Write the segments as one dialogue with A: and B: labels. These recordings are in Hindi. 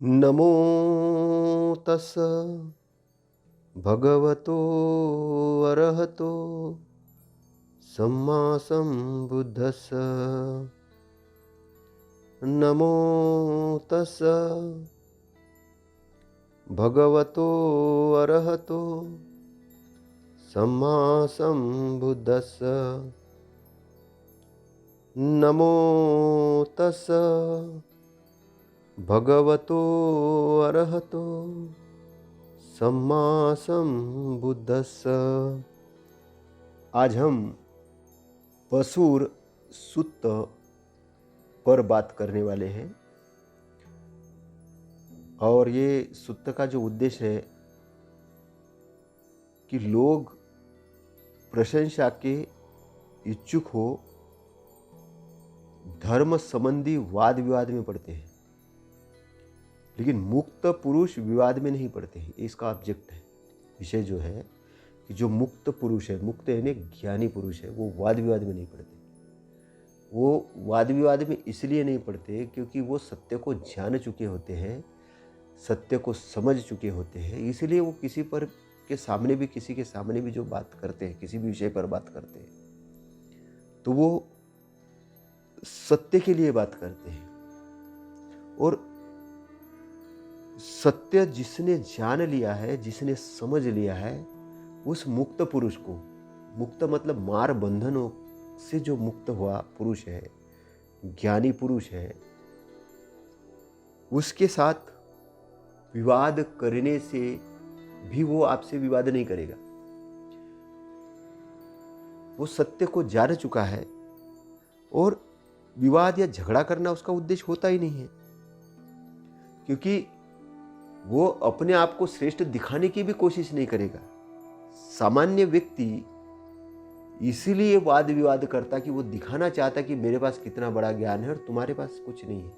A: नमो तस् भगवतो अरहतो सम्मा सम्बुद्धस्स। नमो तस् भगवतो अरहतो सम्मा सम्बुद्धस्स। नमो तस् भगवतो अरहतो सम्मा सम्बुद्धस्स। आज हम पशुर सुत्त पर बात करने वाले हैं और ये सुत्त का जो उद्देश्य है कि लोग प्रशंसा के इच्छुक हो, धर्म संबंधी वाद विवाद में पड़ते हैं, लेकिन मुक्त पुरुष विवाद में नहीं पड़ते हैं। इसका ऑब्जेक्ट है, विषय जो है कि जो मुक्त पुरुष है, मुक्त यानी ज्ञानी पुरुष है, वो वाद विवाद में नहीं पड़ते। वो वाद विवाद में इसलिए नहीं पड़ते क्योंकि वो सत्य को जान चुके होते हैं, सत्य को समझ चुके होते हैं। इसलिए वो किसी पर के सामने भी, किसी के सामने भी जो बात करते हैं, किसी भी विषय पर बात करते हैं, तो वो सत्य के लिए बात करते हैं। और सत्य जिसने जान लिया है, जिसने समझ लिया है, उस मुक्त पुरुष को, मुक्त मतलब मार बंधनों से जो मुक्त हुआ पुरुष है, ज्ञानी पुरुष है, उसके साथ विवाद करने से भी वो आपसे विवाद नहीं करेगा। वो सत्य को जान चुका है और विवाद या झगड़ा करना उसका उद्देश्य होता ही नहीं है, क्योंकि वो अपने आप को श्रेष्ठ दिखाने की भी कोशिश नहीं करेगा। सामान्य व्यक्ति इसीलिए वाद विवाद करता कि वो दिखाना चाहता कि मेरे पास कितना बड़ा ज्ञान है और तुम्हारे पास कुछ नहीं है,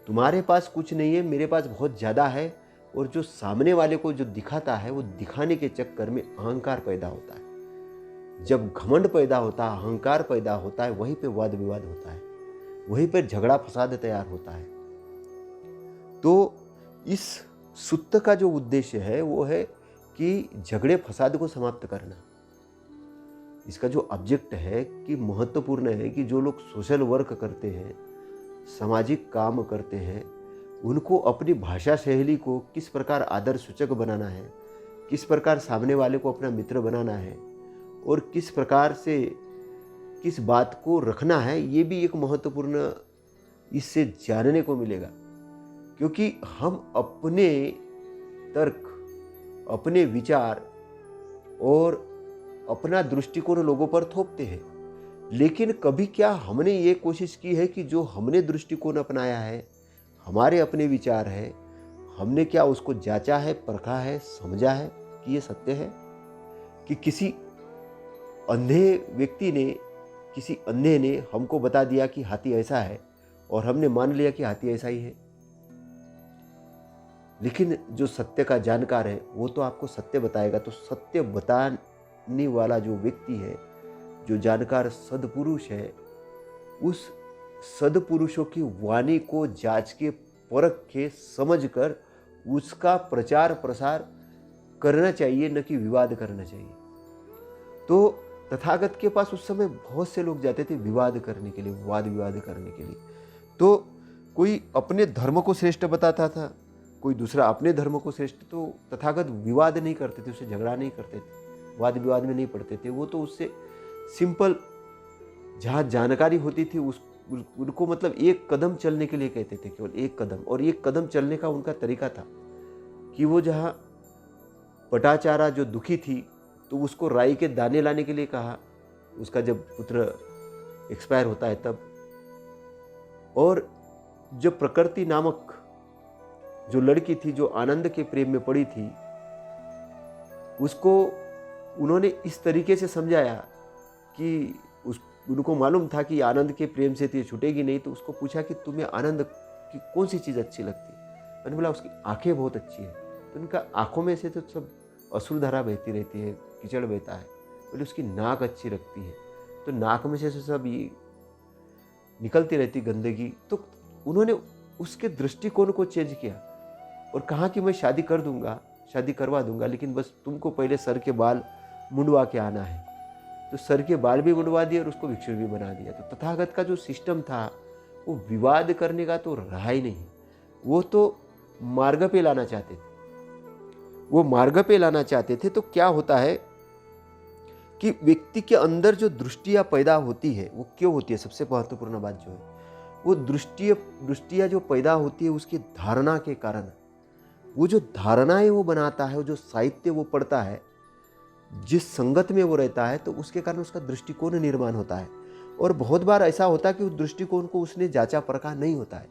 A: तुम्हारे पास कुछ नहीं है, मेरे पास बहुत ज़्यादा है। और जो सामने वाले को जो दिखाता है, वो दिखाने के चक्कर में अहंकार पैदा होता है। जब घमंड पैदा होता है, अहंकार पैदा होता है, वहीं पे वाद विवाद होता है, वहीं पर झगड़ा फसाद तैयार होता है। तो इस सुत्त का जो उद्देश्य है वो है कि झगड़े फसाद को समाप्त करना। इसका जो ऑब्जेक्ट है कि महत्वपूर्ण है कि जो लोग सोशल वर्क करते हैं, सामाजिक काम करते हैं, उनको अपनी भाषा शैली को किस प्रकार आदर सूचक बनाना है, किस प्रकार सामने वाले को अपना मित्र बनाना है और किस प्रकार से किस बात को रखना है, ये भी एक महत्वपूर्ण इससे जानने को मिलेगा। क्योंकि हम अपने तर्क, अपने विचार और अपना दृष्टिकोण लोगों पर थोपते हैं, लेकिन कभी क्या हमने ये कोशिश की है कि जो हमने दृष्टिकोण अपनाया है, हमारे अपने विचार है, हमने क्या उसको जांचा है, परखा है, समझा है कि ये सत्य है? कि किसी अंधे व्यक्ति ने, किसी अंधे ने हमको बता दिया कि हाथी ऐसा है और हमने मान लिया कि हाथी ऐसा ही है। लेकिन जो सत्य का जानकार है वो तो आपको सत्य बताएगा। तो सत्य बताने वाला जो व्यक्ति है, जो जानकार सदपुरुष है, उस सदपुरुषों की वाणी को जांच के, परख के, समझ कर उसका प्रचार प्रसार करना चाहिए, न कि विवाद करना चाहिए। तो तथागत के पास उस समय बहुत से लोग जाते थे विवाद करने के लिए, वाद विवाद करने के लिए। तो कोई अपने धर्म को श्रेष्ठ बताता था, कोई दूसरा अपने धर्म को श्रेष्ठ। तो तथागत विवाद नहीं करते थे, उससे झगड़ा नहीं करते थे, वाद विवाद में नहीं पड़ते थे। वो तो उससे सिंपल, जहाँ जानकारी होती थी उनको मतलब एक कदम चलने के लिए कहते थे, केवल एक कदम। और एक कदम चलने का उनका तरीका था कि वो जहाँ पटाचारा जो दुखी थी, तो उसको राई के दाने लाने के लिए कहा, उसका जब पुत्र एक्सपायर होता है तब। और जब प्रकृति नामक जो लड़की थी, जो आनंद के प्रेम में पड़ी थी, उसको उन्होंने इस तरीके से समझाया कि उनको मालूम था कि आनंद के प्रेम से तो ये छूटेगी नहीं। तो उसको पूछा कि तुम्हें आनंद की कौन सी चीज़ अच्छी लगती है? मैंने बोला उसकी आंखें बहुत अच्छी है। तो उनका आंखों में से तो सब अश्रु धारा बहती रहती है, कीचड़ बहता है। बोले उसकी नाक अच्छी लगती है, तो नाक में से सब ये निकलती रहती गंदगी। तो उन्होंने उसके दृष्टिकोण को चेंज किया और कहा कि मैं शादी कर दूंगा, शादी करवा दूंगा, लेकिन बस तुमको पहले सर के बाल मुंडवा के आना है। तो सर के बाल भी मुंडवा दिए और उसको भिक्षुक भी बना दिया। तो तथागत का जो सिस्टम था वो विवाद करने का तो रहा ही नहीं, वो तो मार्ग पे लाना चाहते थे। वो मार्ग पे लाना चाहते थे। तो क्या होता है कि व्यक्ति के अंदर जो दृष्टियाँ पैदा होती है वो क्यों होती है, सबसे महत्वपूर्ण बात जो है वो दृष्टियाँ जो पैदा होती है उसकी धारणा के कारण। वो जो धारणाएं वो बनाता है, वो जो साहित्य वो पढ़ता है, जिस संगत में वो रहता है, तो उसके कारण उसका दृष्टिकोण निर्माण होता है। और बहुत बार ऐसा होता है कि उस दृष्टिकोण को उसने जांचा परखा नहीं होता है,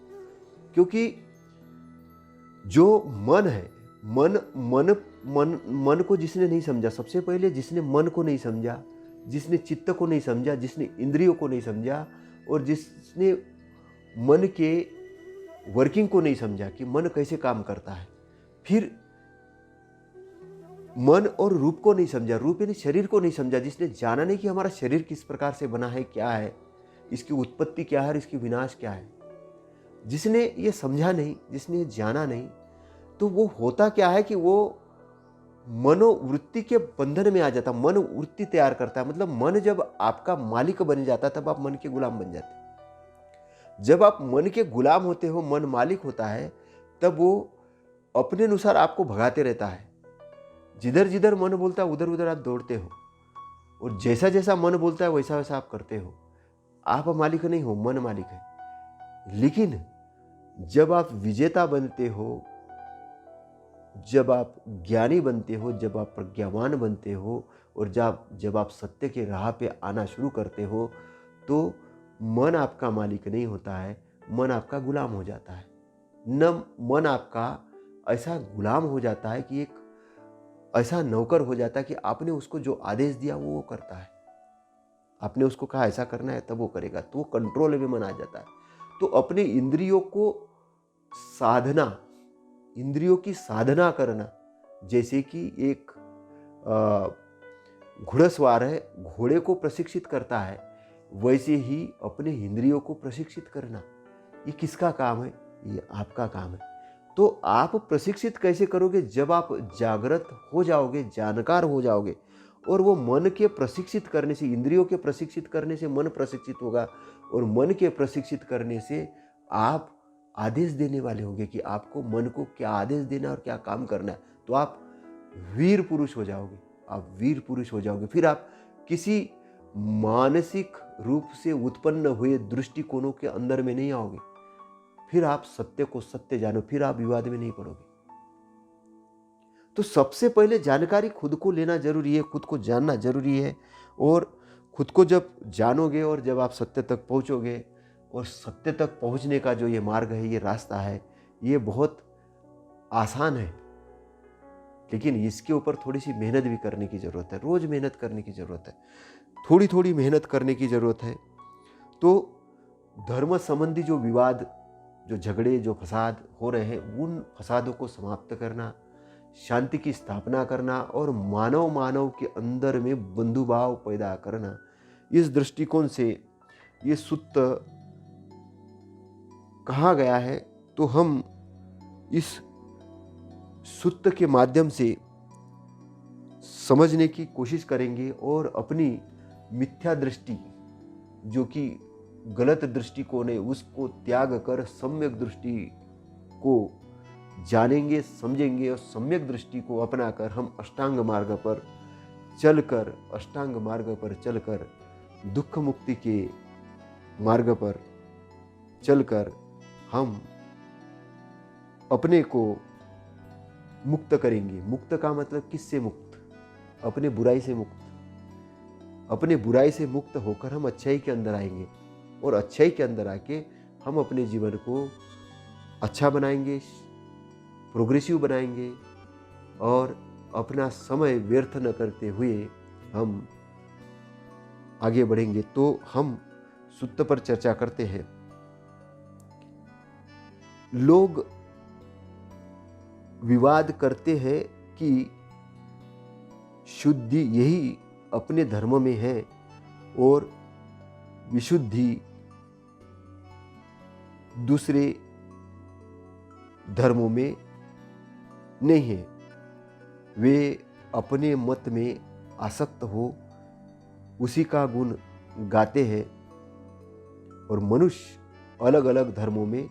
A: क्योंकि जो मन है, मन मन मन मन को जिसने नहीं समझा, सबसे पहले जिसने मन को नहीं समझा, जिसने चित्त को नहीं समझा, जिसने इंद्रियों को नहीं समझा और जिसने मन के वर्किंग को नहीं समझा कि मन कैसे काम करता है, फिर मन और रूप को नहीं समझा, रूप यानी शरीर को नहीं समझा, जिसने जाना नहीं कि हमारा शरीर किस प्रकार से बना है, क्या है, इसकी उत्पत्ति क्या है और इसकी विनाश क्या है, जिसने ये समझा नहीं, जिसने ये जाना नहीं, तो वो होता क्या है कि वो मनोवृत्ति के बंधन में आ जाता, मनोवृत्ति तैयार करता है। मतलब मन जब आपका मालिक बन जाता तब आप मन के गुलाम बन जाते। जब आप मन के गुलाम होते हो, मन मालिक होता है, तब वो अपने अनुसार आपको भगाते रहता है। जिधर जिधर मन बोलता है उधर उधर आप दौड़ते हो और जैसा जैसा मन बोलता है वैसा वैसा आप करते हो। आप मालिक नहीं हो, मन मालिक है। लेकिन जब आप विजेता बनते हो, जब आप ज्ञानी बनते हो, जब आप प्रज्ञावान बनते हो और जब आप सत्य के राह पे आना शुरू करते हो, तो मन आपका मालिक नहीं होता है, मन आपका गुलाम हो जाता है। न मन आपका ऐसा गुलाम हो जाता है कि एक ऐसा नौकर हो जाता है कि आपने उसको जो आदेश दिया वो करता है। आपने उसको कहा ऐसा करना है तब वो करेगा, तो वो कंट्रोल में मन आ जाता है। तो अपने इंद्रियों को साधना, इंद्रियों की साधना करना, जैसे कि एक घुड़सवार है, घोड़े को प्रशिक्षित करता है, वैसे ही अपने इंद्रियों को प्रशिक्षित करना, ये किसका काम है? ये आपका काम है। तो आप प्रशिक्षित कैसे करोगे? जब आप जागृत हो जाओगे, जानकार हो जाओगे, और वो मन के प्रशिक्षित करने से, इंद्रियों के प्रशिक्षित करने से मन प्रशिक्षित होगा और मन के प्रशिक्षित करने से आप आदेश देने वाले होंगे कि आपको मन को क्या आदेश देना और क्या काम करना है। तो आप वीर पुरुष हो जाओगे, आप वीर पुरुष हो जाओगे। फिर आप किसी मानसिक रूप से उत्पन्न हुए दृष्टिकोणों के अंदर में नहीं आओगे। फिर आप सत्य को सत्य जानो, फिर आप विवाद में नहीं पड़ोगे। तो सबसे पहले जानकारी खुद को लेना जरूरी है, खुद को जानना जरूरी है। और खुद को जब जानोगे और जब आप सत्य तक पहुंचोगे, और सत्य तक पहुंचने का जो ये मार्ग है, ये रास्ता है, ये बहुत आसान है, लेकिन इसके ऊपर थोड़ी सी मेहनत भी करने की ज़रूरत है। रोज़ मेहनत करने की ज़रूरत है, थोड़ी थोड़ी मेहनत करने की ज़रूरत है। तो धर्म संबंधी जो विवाद, जो झगड़े, जो फसाद हो रहे हैं, उन फसादों को समाप्त करना, शांति की स्थापना करना और मानव के अंदर में बंधुभाव पैदा करना, इस दृष्टिकोण से ये सूत्र कहा गया है। तो हम इस सूत्र के माध्यम से समझने की कोशिश करेंगे और अपनी मिथ्या दृष्टि, जो कि गलत दृष्टिकोण है, उसको त्याग कर सम्यक दृष्टि को जानेंगे, समझेंगे और सम्यक दृष्टि को अपनाकर हम अष्टांग मार्ग पर चलकर दुख मुक्ति के मार्ग पर चलकर हम अपने को मुक्त करेंगे। मुक्त का मतलब किससे मुक्त? अपने बुराई से मुक्त। अपने बुराई से मुक्त होकर हम अच्छाई के अंदर आएंगे और अच्छाई के अंदर आके हम अपने जीवन को अच्छा बनाएंगे, प्रोग्रेसिव बनाएंगे और अपना समय व्यर्थ न करते हुए हम आगे बढ़ेंगे। तो हम सूत्र पर चर्चा करते हैं। लोग विवाद करते हैं कि शुद्धि यही अपने धर्म में है और विशुद्धि दूसरे धर्मों में नहीं है। वे अपने मत में आसक्त हो उसी का गुण गाते हैं और मनुष्य अलग अलग धर्मों में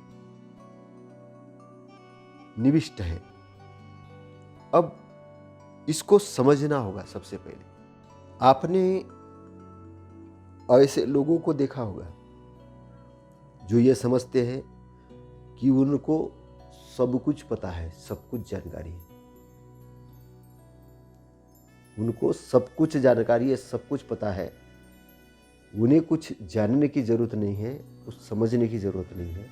A: निविष्ट है। अब इसको समझना होगा। सबसे पहले आपने ऐसे लोगों को देखा होगा जो ये समझते हैं कि उनको सब कुछ पता है, सब कुछ जानकारी है, उनको सब कुछ जानकारी है, सब कुछ पता है, उन्हें कुछ जानने की जरूरत नहीं है, कुछ समझने की जरूरत नहीं है।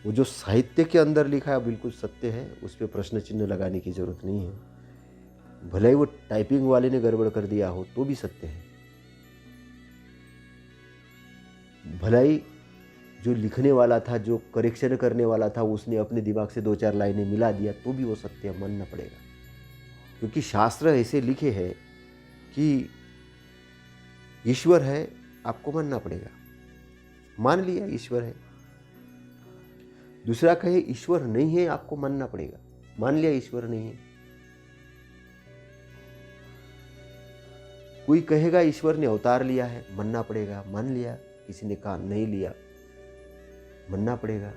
A: वो जो साहित्य के अंदर लिखा है बिल्कुल सत्य है, उस पर प्रश्न चिन्ह लगाने की जरूरत नहीं है। भले ही वो टाइपिंग वाले ने गड़बड़ कर दिया हो तो भी सत्य है। भले ही जो लिखने वाला था, जो करेक्शन करने वाला था, उसने अपने दिमाग से 2-4 लाइनें मिला दिया तो भी वो सत्य मानना पड़ेगा, क्योंकि शास्त्र ऐसे लिखे हैं कि ईश्वर है, आपको मानना पड़ेगा। मान लिया ईश्वर है, दूसरा कहे ईश्वर नहीं है, आपको मानना पड़ेगा। मान लिया ईश्वर नहीं है। कोई कहेगा ईश्वर ने अवतार लिया है, मानना पड़ेगा। मान लिया। किसी ने कहा नहीं लिया, मानना पड़ेगा।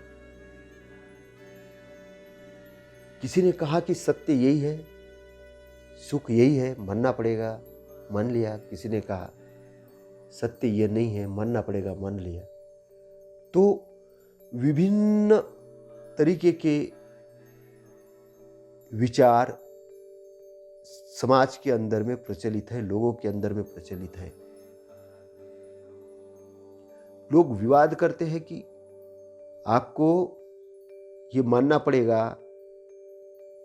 A: किसी ने कहा कि सत्य यही है, सुख यही है, मानना पड़ेगा। मान लिया। किसी ने कहा सत्य ये नहीं है, मानना पड़ेगा। मान लिया। तो विभिन्न तरीके के विचार समाज के अंदर में प्रचलित है, लोगों के अंदर में प्रचलित है। लोग विवाद करते हैं कि आपको ये मानना पड़ेगा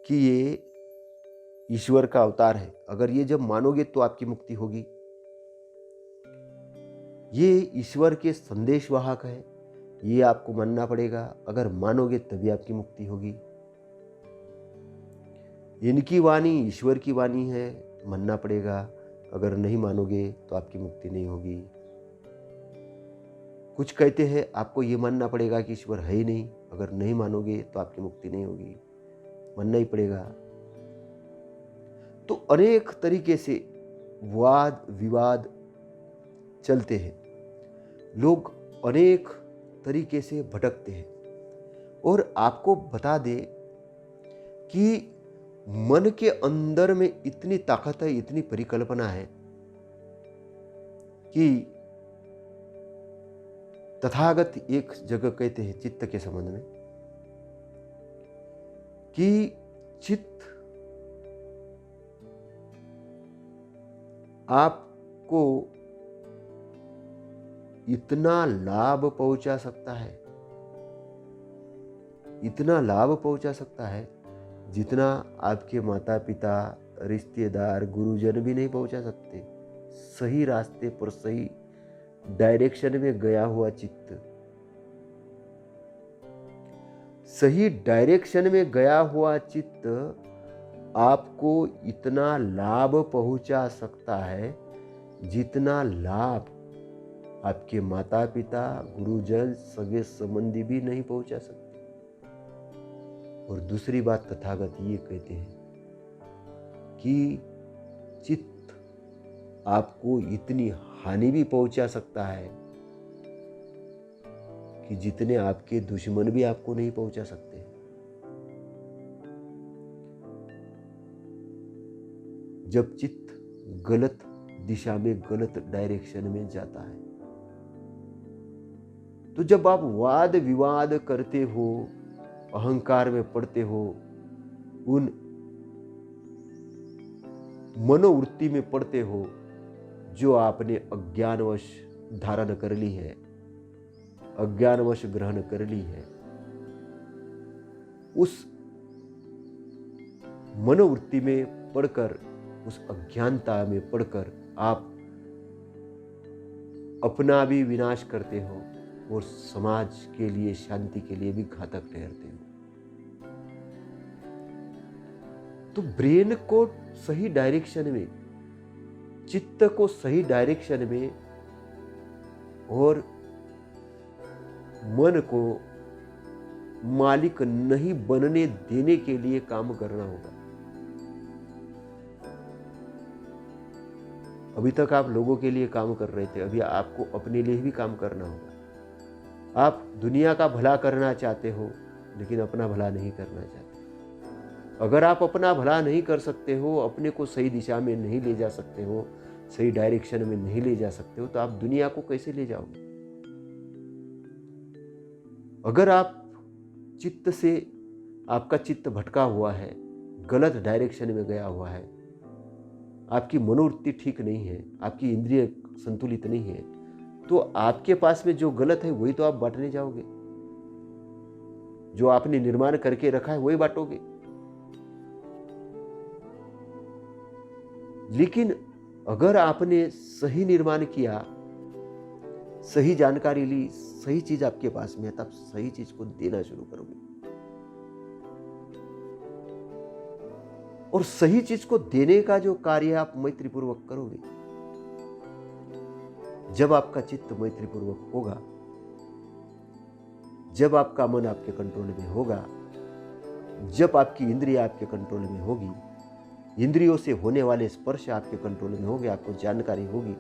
A: कि ये ईश्वर का अवतार है। अगर ये जब मानोगे तो आपकी मुक्ति होगी। ये ईश्वर के संदेशवाहक है, ये आपको मानना पड़ेगा। अगर मानोगे तभी आपकी मुक्ति होगी। इनकी वाणी ईश्वर की वाणी है, मानना पड़ेगा। अगर नहीं मानोगे तो आपकी मुक्ति नहीं होगी। कुछ कहते हैं आपको ये मानना पड़ेगा कि ईश्वर है ही नहीं, अगर नहीं मानोगे तो आपकी मुक्ति नहीं होगी, मानना ही पड़ेगा। तो अनेक तरीके से वाद विवाद चलते हैं। लोग अनेक तरीके से भटकते हैं। और आपको बता दे कि मन के अंदर में इतनी ताकत है, इतनी परिकल्पना है कि तथागत एक जगह कहते हैं चित्त के संबंध में कि चित्त आपको इतना लाभ पहुंचा सकता है, इतना लाभ पहुंचा सकता है जितना आपके माता पिता, रिश्तेदार, गुरुजन भी नहीं पहुंचा सकते। सही रास्ते पर, सही डायरेक्शन में गया हुआ चित्त, सही डायरेक्शन में गया हुआ चित्त आपको इतना लाभ पहुंचा सकता है जितना लाभ आपके माता पिता, गुरुजन, सगे संबंधी भी नहीं पहुंचा सकते। और दूसरी बात तथागत ये कहते हैं कि चित्त आपको इतनी हानि भी पहुंचा सकता है कि जितने आपके दुश्मन भी आपको नहीं पहुंचा सकते। जब चित्त गलत दिशा में, गलत डायरेक्शन में जाता है, तो जब आप वाद विवाद करते हो, अहंकार में पड़ते हो, उन मनोवृत्ति में पड़ते हो जो आपने अज्ञानवश धारण कर ली है, अज्ञानवश ग्रहण कर ली है, उस मनोवृत्ति में पड़कर, उस अज्ञानता में पड़कर आप अपना भी विनाश करते हो और समाज के लिए, शांति के लिए भी घातक ठहरते हो। तो ब्रेन को सही डायरेक्शन में, चित्त को सही डायरेक्शन में और मन को मालिक नहीं बनने देने के लिए काम करना होगा। अभी तक आप लोगों के लिए काम कर रहे थे, अभी आपको अपने लिए भी काम करना होगा। आप दुनिया का भला करना चाहते हो, लेकिन अपना भला नहीं करना चाहते। अगर आप अपना भला नहीं कर सकते हो, अपने को सही दिशा में नहीं ले जा सकते हो, सही डायरेक्शन में नहीं ले जा सकते हो, तो आप दुनिया को कैसे ले जाओगे? अगर आप चित्त से, आपका चित्त भटका हुआ है, गलत डायरेक्शन में गया हुआ है, आपकी मनोवृत्ति ठीक नहीं है, आपकी इंद्रिय संतुलित नहीं है, तो आपके पास में जो गलत है वही तो आप बांटने जाओगे। जो आपने निर्माण करके रखा है वही बांटोगे। लेकिन अगर आपने सही निर्माण किया, सही जानकारी ली, सही चीज आपके पास में है, तब सही चीज को देना शुरू करोगे। और सही चीज को देने का जो कार्य आप मैत्री पूर्वक करोगे, जब आपका चित्त मैत्री पूर्वक होगा, जब आपका मन आपके कंट्रोल में होगा, जब आपकी इंद्रिय आपके कंट्रोल में होगी, इंद्रियों से होने वाले स्पर्श आपके कंट्रोल में होंगे, आपको जानकारी होगी,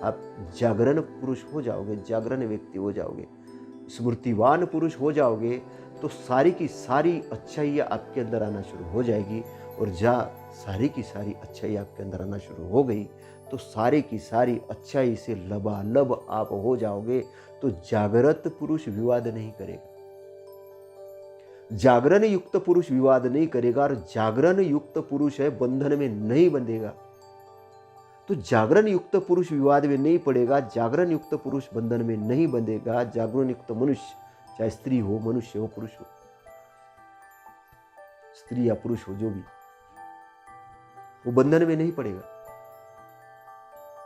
A: आप जागरण पुरुष हो जाओगे, जागरण व्यक्ति हो जाओगे, स्मृतिवान पुरुष हो जाओगे, तो सारी की सारी अच्छाई आपके अंदर आना शुरू हो जाएगी। और सारी की सारी अच्छाई आपके अंदर आना शुरू हो गई, तो सारी की सारी अच्छाई से लबालब आप हो जाओगे। तो जागृत पुरुष विवाद नहीं करेगा, जागरण युक्त पुरुष विवाद नहीं करेगा, और जागरण युक्त पुरुष है बंधन में नहीं बंधेगा। तो जागरण युक्त पुरुष विवाद में नहीं पड़ेगा, जागरण युक्त पुरुष बंधन में नहीं बंधेगा। जागरण युक्त मनुष्य, चाहे स्त्री हो, मनुष्य हो, पुरुष हो, स्त्री या पुरुष हो, जो भी, वो बंधन में नहीं पड़ेगा।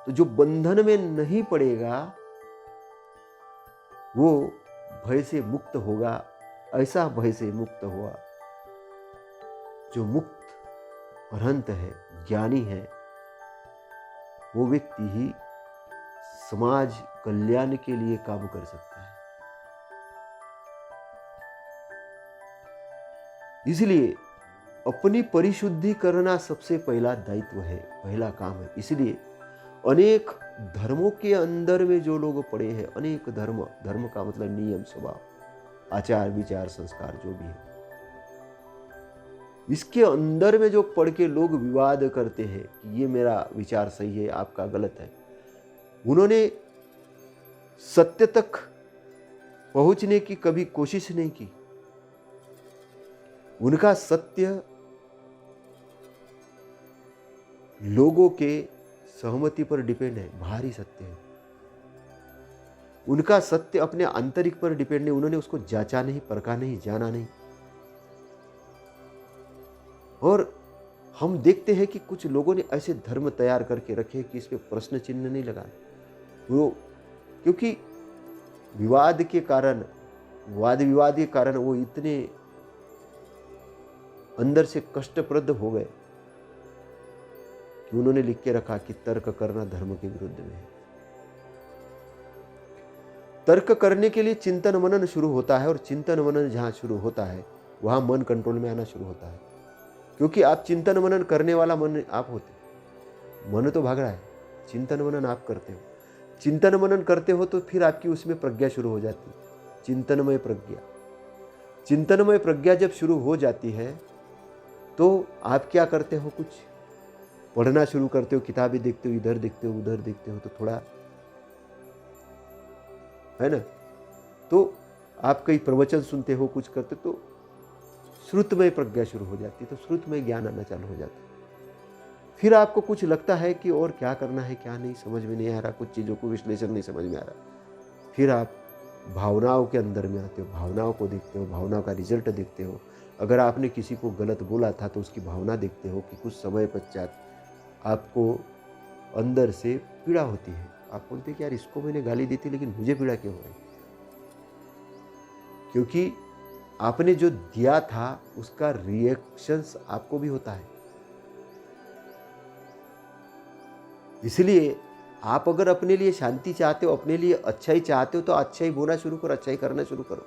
A: तो जो बंधन में नहीं पड़ेगा वो भय से मुक्त होगा। ऐसा भय से मुक्त हुआ जो मुक्त अरहंत है, ज्ञानी है, वो व्यक्ति ही समाज कल्याण के लिए काम कर सकता है। इसलिए अपनी परिशुद्धि करना सबसे पहला दायित्व है, पहला काम है। इसलिए अनेक धर्मों के अंदर में जो लोग पड़े हैं, अनेक धर्म, धर्म का मतलब नियम, स्वभाव, आचार विचार, संस्कार, जो भी है, इसके अंदर में जो पढ़ के लोग विवाद करते हैं कि ये मेरा विचार सही है, आपका गलत है, उन्होंने सत्य तक पहुंचने की कभी कोशिश नहीं की। उनका सत्य लोगों के सहमति पर डिपेंड है, बाहरी सत्य है। उनका सत्य अपने आंतरिक पर डिपेंड नहीं, उन्होंने उसको जांचा नहीं, परखा नहीं, जाना नहीं। और हम देखते हैं कि कुछ लोगों ने ऐसे धर्म तैयार करके रखे कि इस पे प्रश्न चिन्ह नहीं लगा वो, क्योंकि विवाद के कारण, वाद विवाद के कारण वो इतने अंदर से कष्टप्रद हो गए कि उन्होंने लिख के रखा कि तर्क करना धर्म के विरुद्ध में है। तर्क करने के लिए चिंतन मनन शुरू होता है, और चिंतन मनन जहां शुरू होता है वहां मन कंट्रोल में आना शुरू होता है। क्योंकि आप चिंतन मनन करने वाला मन आप होते, मन तो भाग रहा है, चिंतन मनन आप करते हो। चिंतन मनन करते हो तो फिर आपकी उसमें प्रज्ञा शुरू हो जाती है, चिंतनमय प्रज्ञा। चिंतनमय प्रज्ञा जब शुरू हो जाती है तो आप क्या करते हो, कुछ पढ़ना शुरू करते हो, किताबें देखते हो, इधर देखते हो, उधर देखते हो, तो थोड़ा है ना, तो आप कई प्रवचन सुनते हो, कुछ करते, तो श्रुतमय प्रज्ञा शुरू हो जाती है, तो श्रुतमय ज्ञान आना चालू हो जाता है। फिर आपको कुछ लगता है कि और क्या करना है, क्या नहीं, समझ में नहीं आ रहा, कुछ चीज़ों को विश्लेषण नहीं समझ में आ रहा। फिर आप भावनाओं के अंदर में आते हो, भावनाओं को देखते हो, भावनाओं का रिजल्ट देखते हो। अगर आपने किसी को गलत बोला था तो उसकी भावना देखते हो कि कुछ समय पश्चात आपको अंदर से पीड़ा होती है। आप बोलते हैं कि यार इसको मैंने गाली दी थी लेकिन मुझे पीड़ा क्यों हो रही, क्योंकि आपने जो दिया था उसका रिएक्शंस आपको भी होता है। इसलिए आप अगर अपने लिए शांति चाहते हो, अपने लिए अच्छाई चाहते हो, तो अच्छाई बोलना शुरू करो, अच्छाई करना शुरू करो।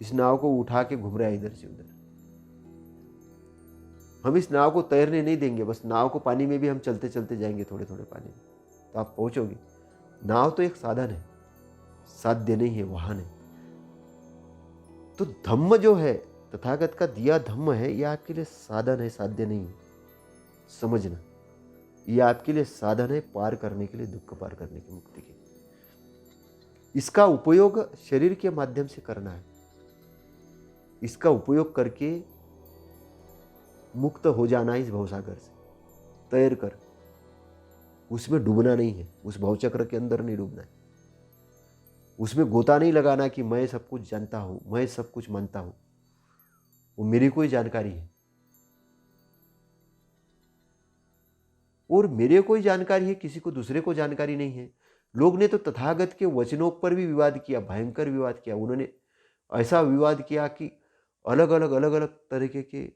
A: इस नाव को उठा के घूम रहा है इधर से उधर। हम इस नाव को तैरने नहीं देंगे, बस नाव को पानी में भी हम चलते चलते जाएंगे, थोड़े थोड़े पानी में, तो आप पहुंचोगे। नाव तो एक साधन है, साध्य नहीं है, वाहन है। तो धम्म जो है, तथागत का दिया धम्म है, यह आपके लिए साधन है, साध्य नहीं है। समझना, यह आपके लिए साधन है पार करने के लिए, दुख पार करने की, मुक्ति के। इसका उपयोग शरीर के माध्यम से करना है। इसका उपयोग करके मुक्त हो जाना है इस भवसागर से, तैर कर। उसमें डूबना नहीं है, उस भवचक्र के अंदर नहीं डूबना है। उसमें गोता नहीं लगाना कि मैं सब कुछ जानता हूं, मैं सब कुछ मानता हूं, वो मेरी कोई जानकारी है। और मेरे कोई जानकारी है, किसी को दूसरे को जानकारी नहीं है। लोग ने तो तथागत के वचनों पर भी विवाद किया, भयंकर विवाद किया। उन्होंने ऐसा विवाद किया कि अलग अलग तरीके के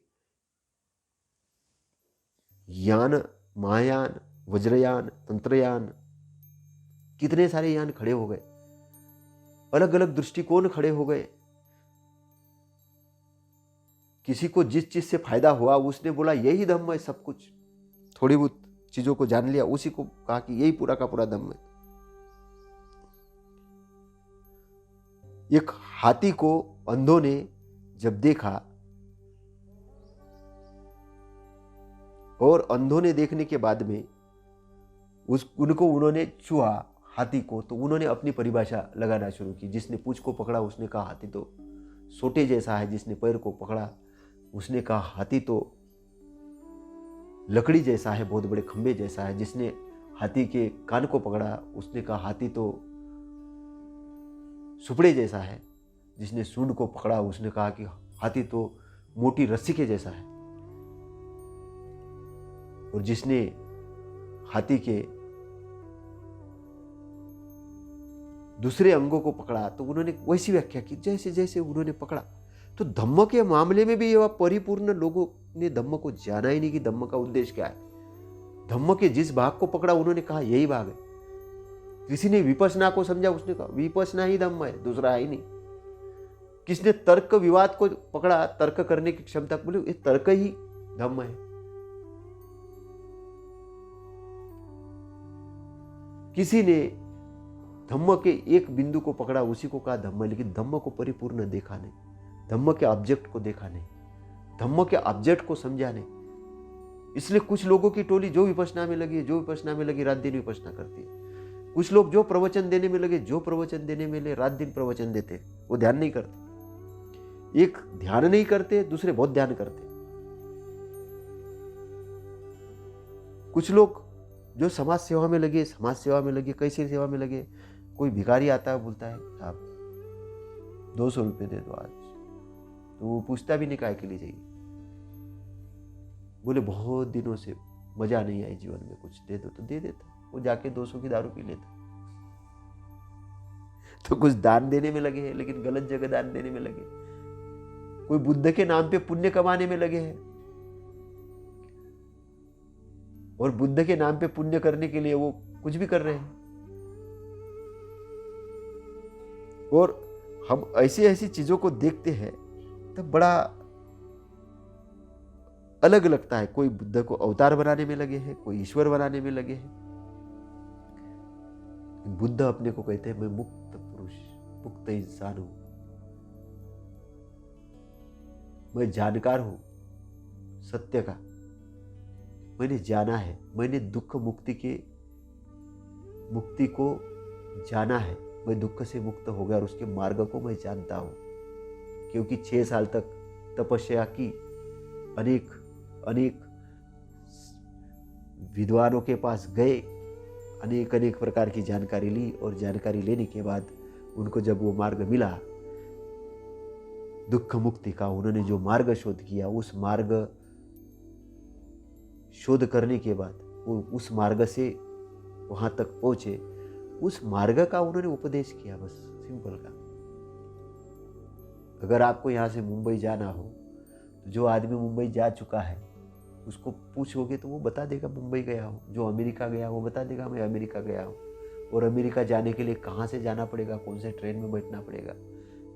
A: यान, महायान, वज्रयान, तंत्रयान, कितने सारे यान खड़े हो गए, अलग अलग दृष्टिकोण खड़े हो गए। किसी को जिस चीज से फायदा हुआ उसने बोला यही धम्म है सब कुछ, थोड़ी बहुत चीजों को जान लिया, उसी को कहा कि यही पूरा का पूरा धम्म है। एक हाथी को अंधों ने जब देखा, और अंधों ने देखने के बाद में उनको उन्होंने छुआ हाथी को, तो उन्होंने अपनी परिभाषा लगाना शुरू की। जिसने पूंछ को पकड़ा उसने कहा हाथी तो सोटे जैसा है, जिसने पैर को पकड़ा उसने कहा हाथी तो लकड़ी जैसा है, बहुत बड़े खंबे जैसा है। जिसने हाथी के कान को पकड़ा उसने कहा हाथी तो सुपड़े जैसा है। जिसने सूंड को पकड़ा उसने कहा कि हाथी तो मोटी रस्सी के जैसा है। और जिसने हाथी के दूसरे अंगों को पकड़ा तो उन्होंने वैसी व्याख्या की जैसे जैसे उन्होंने पकड़ा। तो धम्म के मामले में भी यह परिपूर्ण लोगों ने धम्म को जाना ही नहीं कि धम्म का उद्देश्य क्या है। धम्म के जिस भाग को पकड़ा उन्होंने कहा यही भाग है। किसी ने विपश्यना को समझा, उसने कहा विपश्यना ही धम्म है, दूसरा है ही नहीं। किसने तर्क विवाद को पकड़ा, तर्क करने की क्षमता, बोले ये तर्क ही धम्म है। किसी ने धम्म के एक बिंदु को पकड़ा, उसी को कहा धम्म, लेकिन धम्म को परिपूर्ण देखा नहीं, धम्म के ऑब्जेक्ट को देखा नहीं, धम्म के ऑब्जेक्ट को समझा नहीं। इसलिए कुछ लोगों की टोली जो विपश्यना में लगी, जो विपश्यना में लगी रात दिन विपश्यना करती है। कुछ लोग जो प्रवचन देने में लगे, जो प्रवचन देने में लगे रात दिन प्रवचन देते, वो ध्यान नहीं करते। एक ध्यान नहीं करते, दूसरे बहुत ध्यान करते। कुछ लोग जो समाज सेवा में लगे, समाज सेवा में लगे, कैसी सेवा में लगे। कोई भिखारी आता है, बोलता है साहब 200 रुपये दे दो आज, तो वो पूछता भी नहीं काय के लिए चाहिए। बोले बहुत दिनों से मजा नहीं आई जीवन में, कुछ दे दो, तो दे देता। वो जाके 200 की दारू पी लेता। तो कुछ दान देने में लगे हैं, लेकिन गलत जगह दान देने में लगे। कोई बुद्ध के नाम पे पुण्य कमाने में लगे हैं, और बुद्ध के नाम पे पुण्य करने के लिए वो कुछ भी कर रहे हैं। और हम ऐसी ऐसी चीजों को देखते हैं तब बड़ा अलग लगता है। कोई बुद्ध को अवतार बनाने में लगे हैं, कोई ईश्वर बनाने में लगे हैं। बुद्ध अपने को कहते हैं मैं मुक्त पुरुष, मुक्त इंसान हूं, मैं जानकार हूं सत्य का, मैंने जाना है, मैंने दुख मुक्ति को जाना है, मैं दुख से मुक्त हो गया और उसके मार्ग को मैं जानता हूं। क्योंकि 6 साल तक तपस्या की, अनेक विद्वानों के पास गए, अनेक प्रकार की जानकारी ली, और जानकारी लेने के बाद उनको जब वो मार्ग मिला दुख मुक्ति का, उन्होंने जो मार्ग शोध किया, उस मार्ग शोध करने के बाद वो उस मार्ग से वहां तक पहुंचे, उस मार्ग का उन्होंने उपदेश किया, बस सिंपल का। अगर आपको यहां से मुंबई जाना हो तो जो आदमी मुंबई जा चुका है उसको पूछोगे तो वो बता देगा मुंबई गया हो। जो अमेरिका गया वो बता देगा मैं अमेरिका गया हूँ। और अमेरिका जाने के लिए कहाँ से जाना पड़ेगा, कौन से ट्रेन में बैठना पड़ेगा,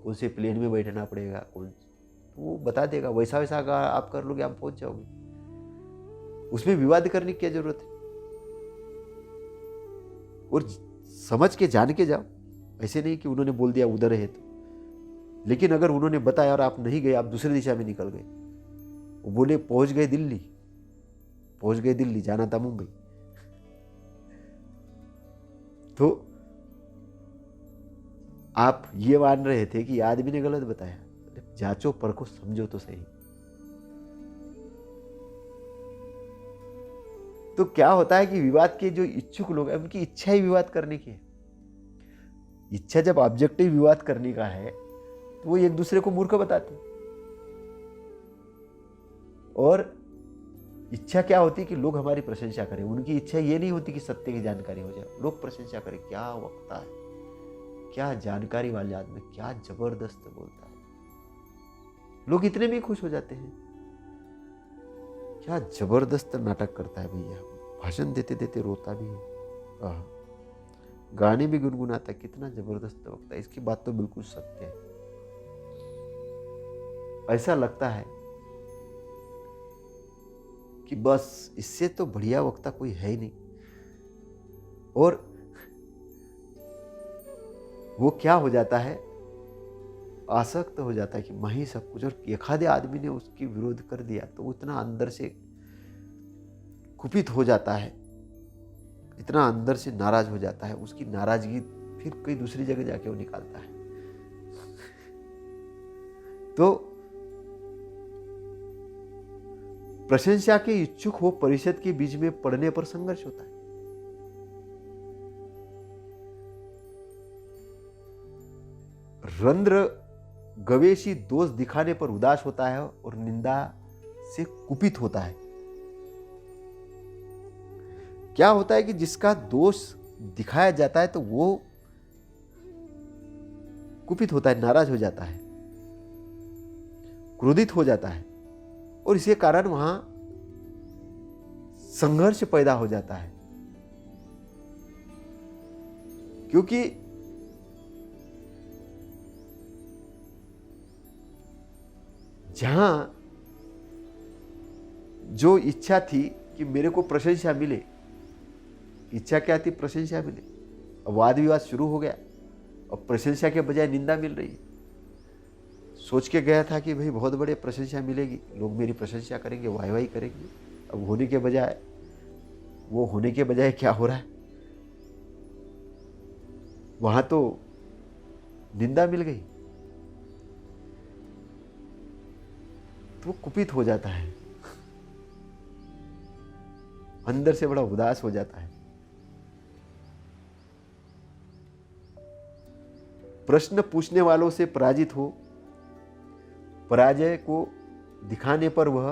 A: कौन से प्लेन में बैठना पड़ेगा, कौन, तो वो बता देगा। वैसा वैसा अगर आप कर लोगे आप पहुंच जाओगे। उसमें विवाद करने की क्या जरूरत है? और समझ के जान के जाओ। ऐसे नहीं कि उन्होंने बोल दिया उधर है तो, लेकिन अगर उन्होंने बताया और आप नहीं गए, आप दूसरी दिशा में निकल गए, वो बोले पहुंच गए दिल्ली, जाना था मुंबई, तो आप ये मान रहे थे कि आदमी ने गलत बताया। जांचो परखो समझो तो सही। तो क्या होता है कि विवाद के जो इच्छुक लोग हैं उनकी इच्छा ही विवाद करने की है। इच्छा जब ऑब्जेक्टिव विवाद करने का है तो वो एक दूसरे को मूर्ख बताते हैं। और इच्छा क्या होती है कि लोग हमारी प्रशंसा करें। उनकी इच्छा ये नहीं होती कि सत्य की जानकारी हो जाए, लोग प्रशंसा करें, क्या वक्ता है, क्या जानकारी वाले आदमी, क्या जबरदस्त बोलता है। लोग इतने में खुश हो जाते हैं, क्या जबरदस्त नाटक करता है भैया, भाषण देते देते रोता भी है, गाने भी गुनगुनाता है, कितना जबरदस्त वक्ता है, इसकी बात तो बिल्कुल सत्य है। ऐसा लगता है कि बस इससे तो बढ़िया वक्ता कोई है ही नहीं। और वो क्या हो जाता है, आसक्त हो जाता है कि मैं ही सब कुछ। और एखादे आदमी ने उसकी विरोध कर दिया तो वो इतना अंदर से कुपित हो जाता है, इतना अंदर से नाराज हो जाता है, उसकी नाराजगी फिर कोई दूसरी जगह जाके वो निकालता है। तो प्रशंसा के इच्छुक हो परिषद के बीच में पड़ने पर संघर्ष होता है। रंध्र गवेशी दोष दिखाने पर उदास होता है और निंदा से कुपित होता है। क्या होता है कि जिसका दोष दिखाया जाता है तो वो कुपित होता है, नाराज हो जाता है, क्रोधित हो जाता है, और इसके कारण वहां संघर्ष पैदा हो जाता है। क्योंकि जहां जो इच्छा थी कि मेरे को प्रशंसा मिले, इच्छा क्या थी, प्रशंसा मिले, अब वाद विवाद शुरू हो गया। अब प्रशंसा के बजाय निंदा मिल रही है। सोच के गया था कि भाई बहुत बड़े प्रशंसा मिलेगी, लोग मेरी प्रशंसा करेंगे, वाहवाही करेंगे। अब होने के बजाय क्या हो रहा है, वहां तो निंदा मिल गई। तो वो कुपित हो जाता है, अंदर से बड़ा उदास हो जाता है। प्रश्न पूछने वालों से पराजित हो, पराजय को दिखाने पर वह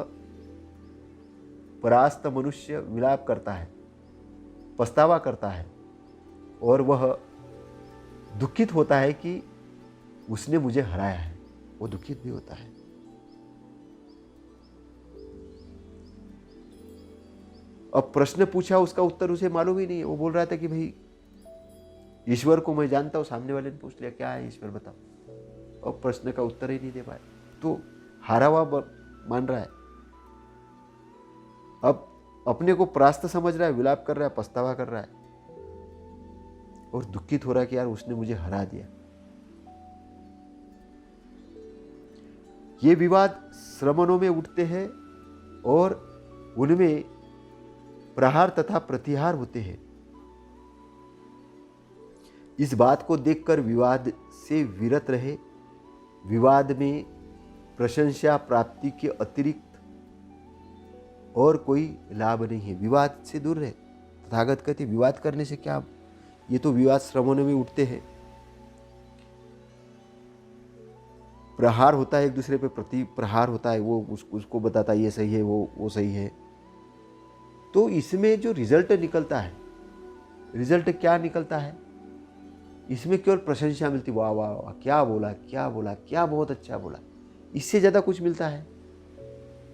A: परास्त मनुष्य विलाप करता है, पछतावा करता है, और वह दुखित होता है कि उसने मुझे हराया है। वो दुखित भी होता है। अब प्रश्न पूछा, उसका उत्तर उसे मालूम ही नहीं है। वो बोल रहा था कि भाई ईश्वर को मैं जानता हूं। सामने वाले ने पूछ लिया क्या है ईश्वर बताओ, और प्रश्न का उत्तर ही नहीं दे पाया, तो हारा हुआ मान रहा है। अब अपने को परास्त समझ रहा है, विलाप कर रहा है, पछतावा कर रहा है, और दुखित हो रहा है कि यार उसने मुझे हरा दिया। ये विवाद श्रमणों में उठते हैं और उनमें प्रहार तथा प्रतिहार होते हैं। इस बात को देखकर विवाद से विरत रहे। विवाद में प्रशंसा प्राप्ति के अतिरिक्त और कोई लाभ नहीं है। विवाद से दूर रहे। तथागत कहते विवाद करने से क्या, ये तो विवाद श्रवणों में उठते हैं, प्रहार होता है, एक दूसरे पे प्रति प्रहार होता है, वो उसको बताता है ये सही है, वो सही है। तो इसमें जो रिजल्ट निकलता है, रिजल्ट क्या निकलता है, इसमें केवल प्रशंसा मिलती, वाह वाह वाह, क्या बोला क्या बोला, क्या बहुत अच्छा बोला, इससे ज़्यादा कुछ मिलता है।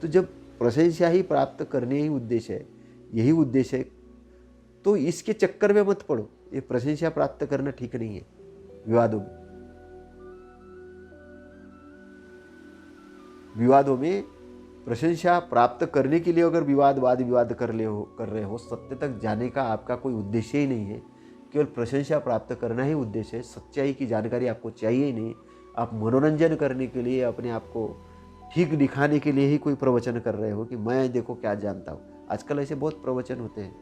A: तो जब प्रशंसा ही प्राप्त करने ही उद्देश्य है, यही उद्देश्य है, तो इसके चक्कर में मत पड़ो। ये प्रशंसा प्राप्त करना ठीक नहीं है विवादों में। विवादों में प्रशंसा प्राप्त करने के लिए अगर वाद विवाद कर रहे हो, सत्य तक जाने का आपका कोई उद्देश्य ही नहीं है, केवल प्रशंसा प्राप्त करना ही उद्देश्य है, सच्चाई की जानकारी आपको चाहिए ही नहीं, आप मनोरंजन करने के लिए, अपने आप को ठीक दिखाने के लिए ही कोई प्रवचन कर रहे हो कि मैं देखो क्या जानता हूँ। आजकल ऐसे बहुत प्रवचन होते हैं,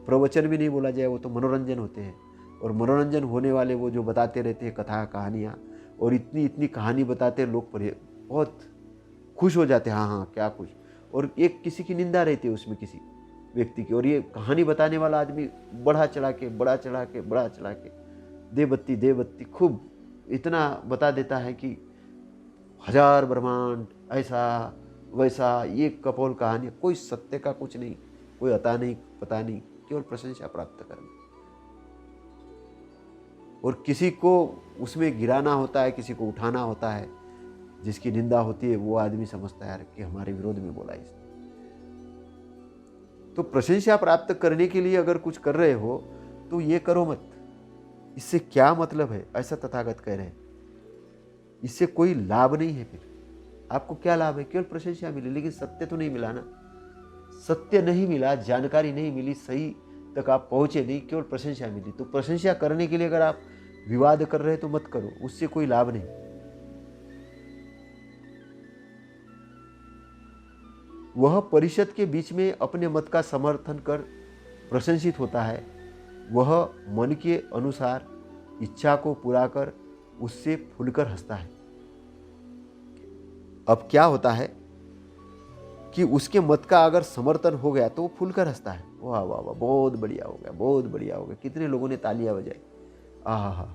A: प्रवचन भी नहीं बोला जाए, वो तो मनोरंजन होते हैं। और मनोरंजन होने वाले वो जो बताते रहते हैं कथा कहानियाँ, और इतनी इतनी कहानी बताते हैं, लोग बहुत खुश हो जाते हैं, हाँ हाँ क्या खुश। और एक किसी की निंदा रहती है उसमें, किसी व्यक्ति की, और ये कहानी बताने वाला आदमी बढ़ा चढ़ा के दे बत्ती खूब इतना बता देता है कि हजार ब्रह्मांड ऐसा वैसा, ये कपोल कहानी, कोई सत्य का कुछ नहीं, कोई अता नहीं पता नहीं, केवल प्रशंसा प्राप्त करना। और किसी को उसमें गिराना होता है, किसी को उठाना होता है, जिसकी निंदा होती है वो आदमी समझता है यार कि हमारे विरोध में बोला इसने। तो प्रशंसा प्राप्त करने के लिए अगर कुछ कर रहे हो तो ये करो मत, इससे क्या मतलब है, ऐसा तथागत कह रहे हैं। इससे कोई लाभ नहीं है। फिर आपको क्या लाभ है? केवल प्रशंसा मिली, लेकिन सत्य तो नहीं मिला ना। सत्य नहीं मिला, जानकारी नहीं मिली, सही तक आप पहुंचे नहीं, केवल प्रशंसा मिली। तो प्रशंसा करने के लिए अगर आप विवाद कर रहे हैं तो मत करो, उससे कोई लाभ नहीं। वह परिषद के बीच में अपने मत का समर्थन कर प्रशंसित होता है, वह मन के अनुसार इच्छा को पूरा कर उससे फूलकर हंसता है। अब क्या होता है कि उसके मत का अगर समर्थन हो गया तो वो फूलकर हंसता है, वाह वाह वाह, बहुत बढ़िया हो गया, बहुत बढ़िया हो गया। कितने लोगों ने तालियां बजाई, आहा,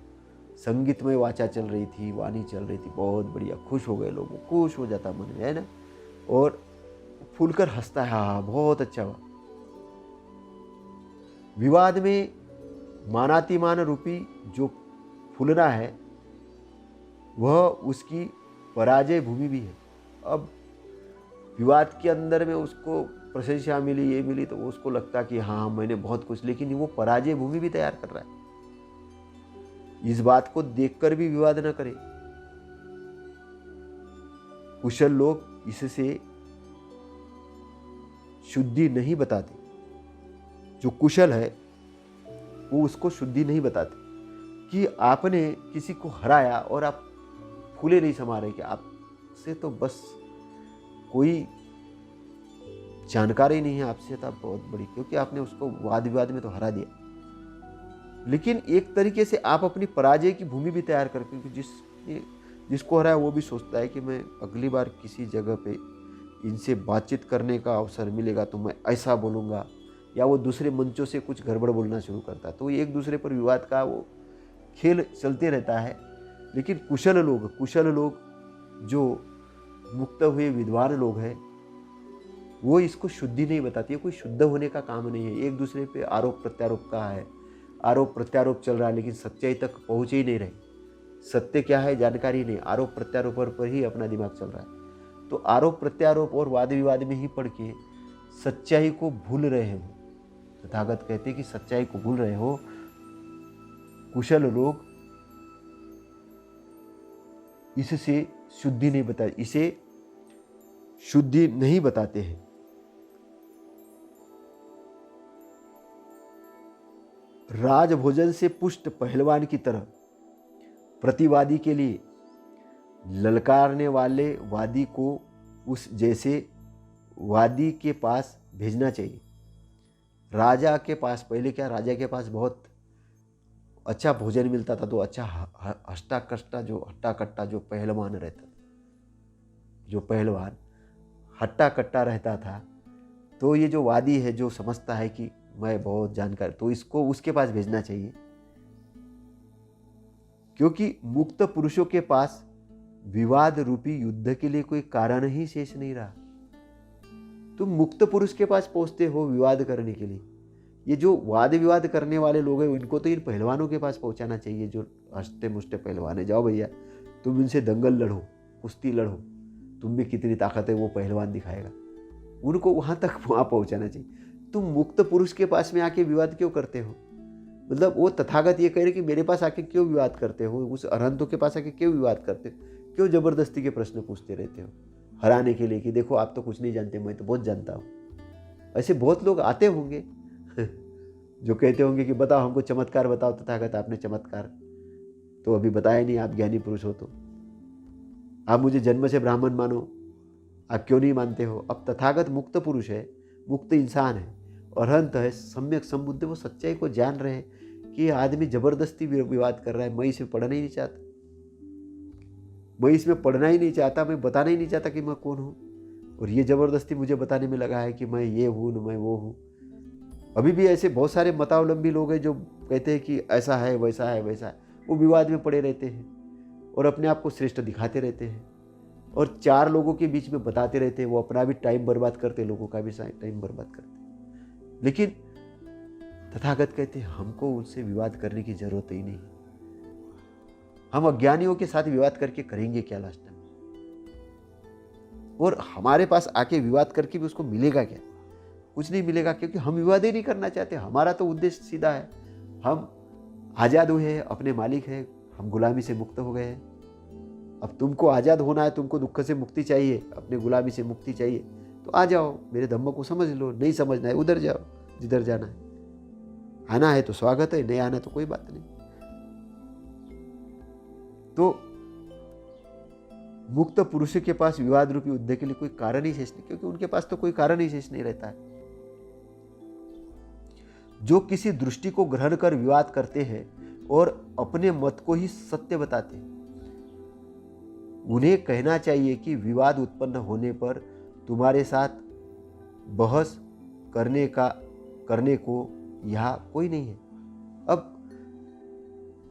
A: संगीतमय वाचा चल रही थी, वाणी चल रही थी, बहुत बढ़िया, खुश हो गए लोग, खुश हो जाता मन में, है ना। और फूलकर हंसता है, हाँ बहुत अच्छा हुआ। विवाद में मानातिमान रूपी जो फूलना है वह उसकी पराजय भूमि भी है। अब विवाद के अंदर में उसको प्रशंसा मिली, ये मिली, तो उसको लगता कि हाँ मैंने बहुत कुछ, लेकिन वो पराजय भूमि भी तैयार कर रहा है। इस बात को देखकर भी विवाद न करे। कुशल लोग इससे शुद्धि नहीं बताते। जो कुशल है वो उसको शुद्धि नहीं बताते कि आपने किसी को हराया और आप फूले नहीं समा रहे कि आपसे तो बस कोई जानकारी नहीं है, आपसे तो आप बहुत बड़ी, क्योंकि आपने उसको वाद विवाद में तो हरा दिया। लेकिन एक तरीके से आप अपनी पराजय की भूमि भी तैयार कर, क्योंकि जिसको हराया वो भी सोचता है कि मैं अगली बार किसी जगह पे इनसे बातचीत करने का अवसर मिलेगा तो मैं ऐसा बोलूँगा, या वो दूसरे मंचों से कुछ गड़बड़ बोलना शुरू करता है। तो एक दूसरे पर विवाद का वो खेल चलते रहता है। लेकिन कुशल लोग जो मुक्त हुए विद्वान लोग हैं, वो इसको शुद्धि नहीं बताती है। कोई शुद्ध होने का काम नहीं है। एक दूसरे पे आरोप प्रत्यारोप का है, आरोप प्रत्यारोप चल रहा है, लेकिन सच्चाई तक पहुँचे ही नहीं रहे। सत्य क्या है जानकारी नहीं, आरोप प्रत्यारोप पर ही अपना दिमाग चल रहा है। तो आरोप प्रत्यारोप और वाद विवाद में ही पढ़ के सच्चाई को भूल रहे हो। तथागत कहते हैं कि सच्चाई को भूल रहे हो। कुशल लोग इससे शुद्धि नहीं बताते, इसे शुद्धि नहीं बताते हैं। राजभोजन से पुष्ट पहलवान की तरह प्रतिवादी के लिए ललकारने वाले वादी को उस जैसे वादी के पास भेजना चाहिए। राजा के पास, पहले क्या, राजा के पास बहुत अच्छा भोजन मिलता था, तो अच्छा हट्टा कट्टा जो पहलवान रहता था, जो पहलवान हट्टा कट्टा रहता था, तो ये जो वादी है जो समझता है कि मैं बहुत जानकार, तो इसको उसके पास भेजना चाहिए। क्योंकि मुक्त पुरुषों के पास विवाद रूपी युद्ध के लिए कोई कारण ही शेष नहीं रहा। तुम मुक्त पुरुष के पास पहुंचते हो विवाद करने के लिए। ये जो वाद विवाद करने वाले लोग हैं इनको तो इन पहलवानों के पास पहुंचाना चाहिए, जो हंसते मुष्टे पहलवान है। जाओ भैया तुम इनसे दंगल लड़ो, कुश्ती लड़ो, तुम में कितनी ताकत है वो पहलवान दिखाएगा। उनको वहां पहुंचाना चाहिए। तुम मुक्त पुरुष के पास में आके विवाद क्यों करते हो? मतलब वो तथागत ये कह रहे कि मेरे पास आके क्यों विवाद करते हो, उस अरहंतों के पास आके क्यों विवाद करते हो, क्यों जबरदस्ती के प्रश्न पूछते रहते हो? हराने के लिए कि देखो आप तो कुछ नहीं जानते, मैं तो बहुत जानता हूँ। ऐसे बहुत लोग आते होंगे जो कहते होंगे कि बताओ हमको चमत्कार बताओ तथागत, आपने चमत्कार तो अभी बताया नहीं, आप ज्ञानी पुरुष हो तो आप मुझे जन्म से ब्राह्मण मानो, आप क्यों नहीं मानते हो? अब तथागत मुक्त पुरुष है, मुक्त इंसान है, अरहंत है, सम्यक संबुद्ध, वो सच्चाई को जान रहे हैं कि आदमी जबरदस्ती विवाद कर रहा है, मैं इसमें पढ़ना ही नहीं चाहता, मैं इसमें पढ़ना ही नहीं चाहता, मैं बताना ही नहीं चाहता कि मैं कौन हूँ, और ये जबरदस्ती मुझे बताने में लगा है कि मैं ये हूँ न मैं वो हूँ। अभी भी ऐसे बहुत सारे मतावलंबी लोग हैं जो कहते हैं कि ऐसा है वैसा है वैसा है, वो विवाद में पड़े रहते हैं और अपने आप को श्रेष्ठ दिखाते रहते हैं और चार लोगों के बीच में बताते रहते हैं। वो अपना भी टाइम बर्बाद करते हैं, लोगों का भी टाइम बर्बाद करते हैं। लेकिन तथागत कहते हैं हमको उनसे विवाद करने की जरूरत ही नहीं, हम अज्ञानियों के साथ विवाद करके करेंगे क्या लास्ट टाइम, और हमारे पास आके विवाद करके भी उसको मिलेगा क्या? कुछ नहीं मिलेगा, क्योंकि हम विवाद ही नहीं करना चाहते। हमारा तो उद्देश्य सीधा है, हम आज़ाद हुए हैं, अपने मालिक हैं, हम गुलामी से मुक्त हो गए हैं। अब तुमको आज़ाद होना है, तुमको दुख से मुक्ति चाहिए, अपने गुलामी से मुक्ति चाहिए, तो आ जाओ, मेरे धम्म को समझ लो। नहीं समझना है उधर जाओ जिधर जाना है, आना है तो स्वागत है, नहीं आना तो कोई बात नहीं। तो मुक्त पुरुष के पास विवाद रूपी युद्ध के लिए कोई कारण ही शेष नहीं, क्योंकि उनके पास तो कोई कारण ही शेष नहीं रहता है। जो किसी दृष्टि को ग्रहण कर विवाद करते हैं और अपने मत को ही सत्य बताते हैं, उन्हें कहना चाहिए कि विवाद उत्पन्न होने पर तुम्हारे साथ बहस करने को यहाँ कोई नहीं है। अब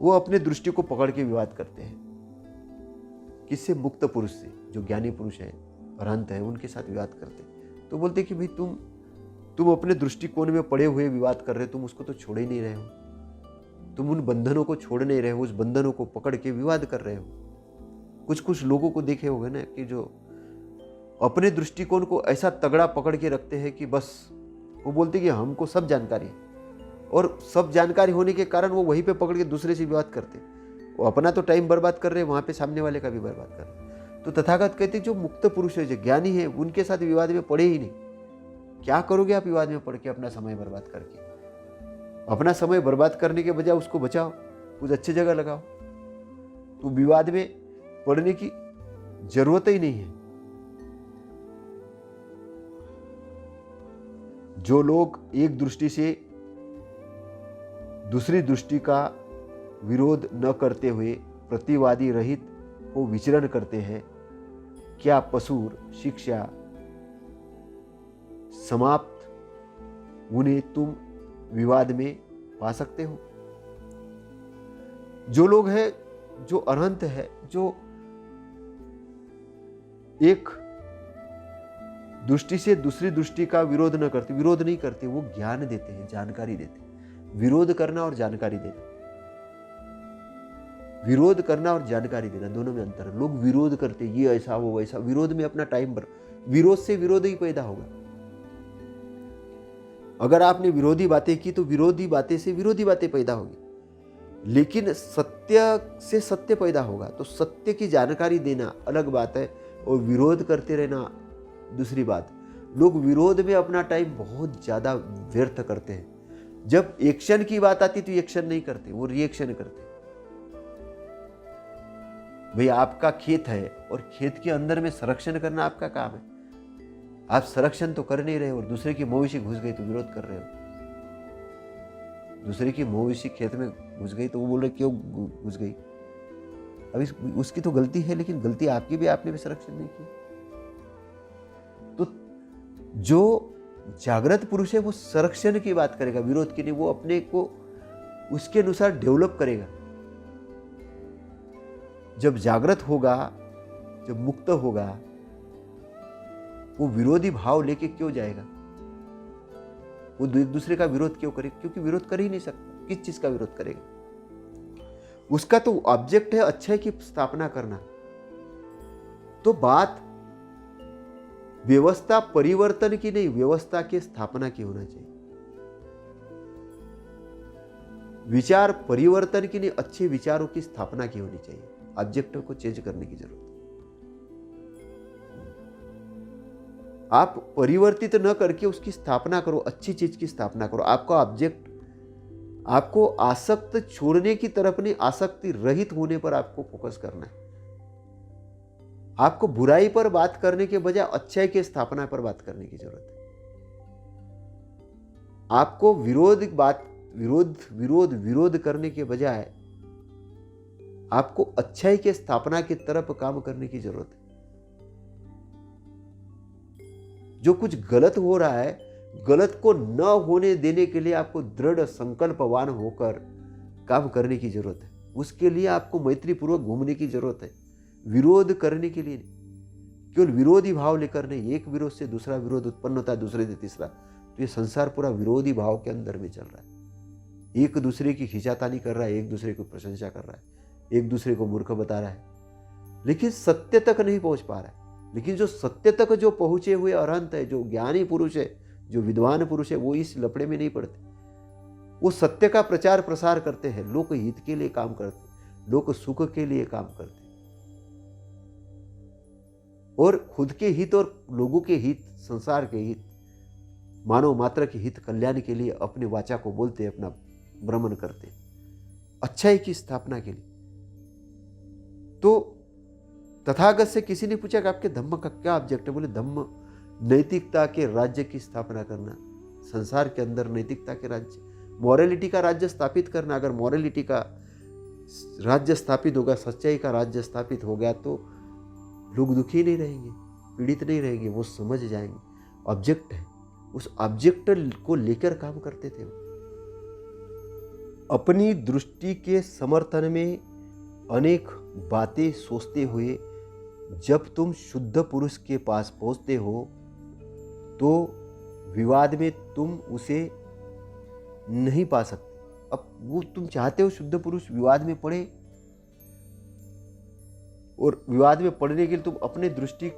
A: वो अपने दृष्टि को पकड़ के विवाद करते हैं, किससे? मुक्त पुरुष से, जो ज्ञानी पुरुष है, अरहंत है, उनके साथ विवाद करते हैं। तो बोलते कि भाई तुम अपने दृष्टिकोण में पड़े हुए विवाद कर रहे हो, तुम उसको तो छोड़ ही नहीं रहे हो, तुम उन बंधनों को छोड़ नहीं रहे हो, उस बंधनों को पकड़ के विवाद कर रहे हो। कुछ लोगों को देखे होंगे ना कि जो अपने दृष्टिकोण को ऐसा तगड़ा पकड़ के रखते हैं कि बस वो बोलते कि हमको सब जानकारी है, और सब जानकारी होने के कारण वो वहीं पे पकड़ के दूसरे से विवाद करते। वो अपना तो टाइम बर्बाद कर रहे हैं, वहाँ पे सामने वाले का भी बर्बाद कर रहे हैं। तो तथागत कहते जो मुक्त पुरुष है, जो ज्ञानी है, उनके साथ विवाद में पड़े ही नहीं। क्या करोगे आप विवाद में पड़ के अपना समय बर्बाद करके? अपना समय बर्बाद करने के बजाय उसको बचाओ, कुछ अच्छी जगह लगाओ। तो विवाद में पड़ने की जरूरत ही नहीं है। जो लोग एक दृष्टि से दूसरी दृष्टि का विरोध न करते हुए प्रतिवादी रहित को विचरण करते हैं, क्या पसूर शिक्षा समाप्त उन्हें तुम विवाद में पा सकते हो? जो लोग हैं, जो अनंत है, जो एक दृष्टि से दूसरी दृष्टि का विरोध नहीं करते, वो ज्ञान देते हैं, जानकारी देते हैं। विरोध करना और जानकारी देना, विरोध करना और जानकारी देना, दोनों में अंतर है। लोग विरोध करते, ये ऐसा वो वैसा, विरोध में अपना टाइम विरोध से विरोध ही पैदा होगा। अगर आपने विरोधी बातें की तो विरोधी बातें से विरोधी बातें पैदा होगी, लेकिन सत्य से सत्य पैदा होगा। तो सत्य की जानकारी देना अलग बात है और विरोध करते रहना दूसरी बात। लोग विरोध में अपना टाइम बहुत ज्यादा व्यर्थ करते हैं। जब एक्शन की बात आती तो एक्शन नहीं करते, वो रिएक्शन करते। भाई आपका खेत है और खेत के अंदर में संरक्षण करना आपका काम है, आप संरक्षण तो कर नहीं रहे और दूसरे की मवेशी घुस गई तो विरोध कर रहे हो। दूसरे की मवेशी खेत में घुस गई तो वो बोल रहे क्यों घुस गई? अभी उसकी तो गलती है, लेकिन गलती आपकी भी, आपने भी संरक्षण नहीं किया। तो जो जागृत पुरुष है वो संरक्षण की बात करेगा, विरोध की नहीं। वो अपने को उसके अनुसार डेवलप करेगा। जब जागृत होगा, जब मुक्त होगा, वो विरोधी भाव लेके क्यों जाएगा? वो एक दूसरे का विरोध क्यों करे? क्योंकि विरोध कर ही नहीं सकता। किस चीज का विरोध करेगा? उसका तो ऑब्जेक्ट है अच्छाई की स्थापना करना। तो बात व्यवस्था परिवर्तन की नहीं, व्यवस्था की स्थापना की होना चाहिए। विचार परिवर्तन की नहीं, अच्छे विचारों की स्थापना की होनी चाहिए। ऑब्जेक्ट को चेंज करने की जरूरत है। आप परिवर्तित न करके उसकी स्थापना करो, अच्छी चीज की स्थापना करो। आपका ऑब्जेक्ट आपको आसक्त छोड़ने की तरफ नहीं, आसक्ति रहित होने पर आपको फोकस करना है। आपको बुराई पर बात करने के बजाय अच्छाई की स्थापना पर बात करने की जरूरत है। आपको विरोध करने के बजाय आपको अच्छाई के स्थापना की तरफ काम करने की जरूरत है। जो कुछ गलत हो रहा है, गलत को न होने देने के लिए आपको दृढ़ संकल्पवान होकर काम करने की जरूरत है। उसके लिए आपको मैत्री पूर्वक घूमने की जरूरत है, विरोध करने के लिए नहीं। केवल विरोधी भाव लेकर नहीं, एक विरोध से दूसरा विरोध उत्पन्न होता है, दूसरे से तीसरा। तो ये संसार पूरा विरोधी भाव के अंदर में चल रहा है। एक दूसरे की खिंचातानी कर रहा है, एक दूसरे की प्रशंसा कर रहा है, एक दूसरे को मूर्ख बता रहा है, लेकिन सत्य तक नहीं पहुंच पा रहा है। लेकिन जो सत्य तक जो पहुंचे हुए अरहंत है, जो ज्ञानी पुरुष है, जो विद्वान पुरुष है, वो इस लफड़े में नहीं पड़ते। वो सत्य का प्रचार प्रसार करते हैं, लोक हित के लिए काम करते हैं, लोक सुख के लिए काम करते हैं, और खुद के हित और लोगों के हित, संसार के हित, मानव मात्र के हित कल्याण के लिए अपनी वाचा को बोलते, अपना भ्रमण करते, अच्छाई की स्थापना के लिए। तो तथागत से किसी ने पूछा कि आपके धम्म का क्या ऑब्जेक्ट है? बोले धम्म नैतिकता के राज्य की स्थापना करना, संसार के अंदर नैतिकता के राज्य, मॉरलिटी का राज्य स्थापित करना। अगर मॉरलिटी का राज्य स्थापित होगा, सच्चाई का राज्य स्थापित हो गया, तो लोग दुखी नहीं रहेंगे, पीड़ित नहीं रहेंगे, वो समझ जाएंगे ऑब्जेक्ट है। उस ऑब्जेक्ट को लेकर काम करते थे। अपनी दृष्टि के समर्थन में अनेक बातें सोचते हुए जब तुम शुद्ध पुरुष के पास पहुंचते हो, तो विवाद में तुम उसे नहीं पा सकते। अब वो तुम चाहते हो शुद्ध पुरुष विवाद में पड़े, और विवाद में पड़ने के लिए तुम अपने दृष्टि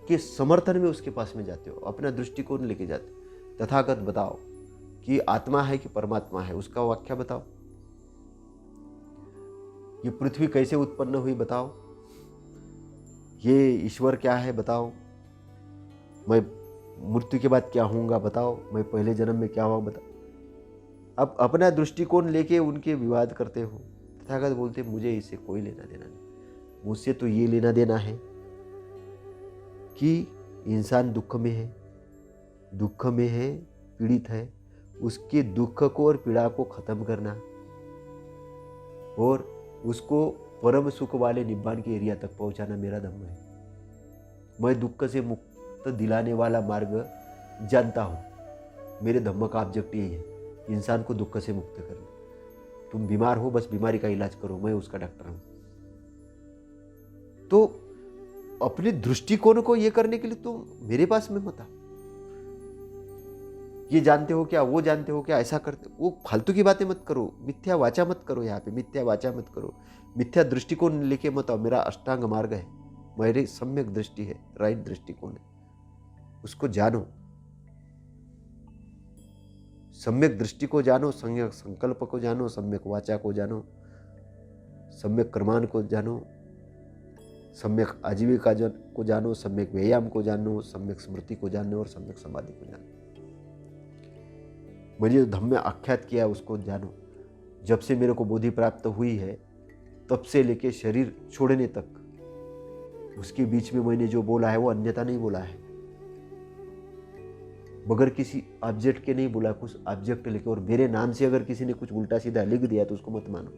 A: के समर्थन में उसके पास में जाते हो, अपना दृष्टिकोण लेके जाते हो। तथागत बताओ कि आत्मा है कि परमात्मा है, उसका व्याख्या बताओ। ये पृथ्वी कैसे उत्पन्न हुई बताओ, ये ईश्वर क्या है बताओ, मैं मृत्यु के बाद क्या होऊंगा बताओ, मैं पहले जन्म में क्या हुआ बताओ। अब अपना दृष्टिकोण लेके उनके विवाद करते हो। तथागत बोलते मुझे इससे कोई लेना देना नहीं, मुझसे तो ये लेना देना है कि इंसान दुख में है, पीड़ित है, उसके दुख को और पीड़ा को खत्म करना, और उसको परम सुख वाले निब्बान के एरिया तक पहुंचाना मेरा धम्म है। मैं दुख से मुक्त दिलाने वाला मार्ग जानता हूं। मेरे धम्म का ऑब्जेक्ट यही है, इंसान को दुख से मुक्त करना। तुम बीमार हो, बस बीमारी का इलाज करो, मैं उसका डॉक्टर हूं। तो अपने दृष्टिकोण को ये करने के लिए तुम मेरे पास में मत आओ। ये जानते हो क्या, वो जानते हो क्या, ऐसा करते, वो फालतू की बातें मत करो, मिथ्या वाचा मत करो। यहाँ पे मिथ्या वाचा मत करो, मिथ्या दृष्टिकोण लेके मत आओ। मेरा अष्टांग मार्ग है, मेरी सम्यक दृष्टि है, राइट दृष्टिकोण है, उसको जानो। सम्यक दृष्टि को जानो, सम्यक संकल्प को जानो, सम्यक वाचा को जानो, सम्यक कर्मान को जानो, सम्यक आजीविका को जानो, सम्यक व्यायाम को जानो, सम्यक स्मृति को जानो, और सम्यक समाधि को जानो। मैंने धम्म में आख्यात किया उसको जानो। जब से मेरे को बोधि प्राप्त हुई है, तब से लेके शरीर छोड़ने तक, उसके बीच में मैंने जो बोला है वो अन्यथा नहीं बोला है, बगैर किसी ऑब्जेक्ट के नहीं बोला, कुछ ऑब्जेक्ट लेके। और मेरे नाम से अगर किसी ने कुछ उल्टा सीधा लिख दिया तो उसको मत मानो।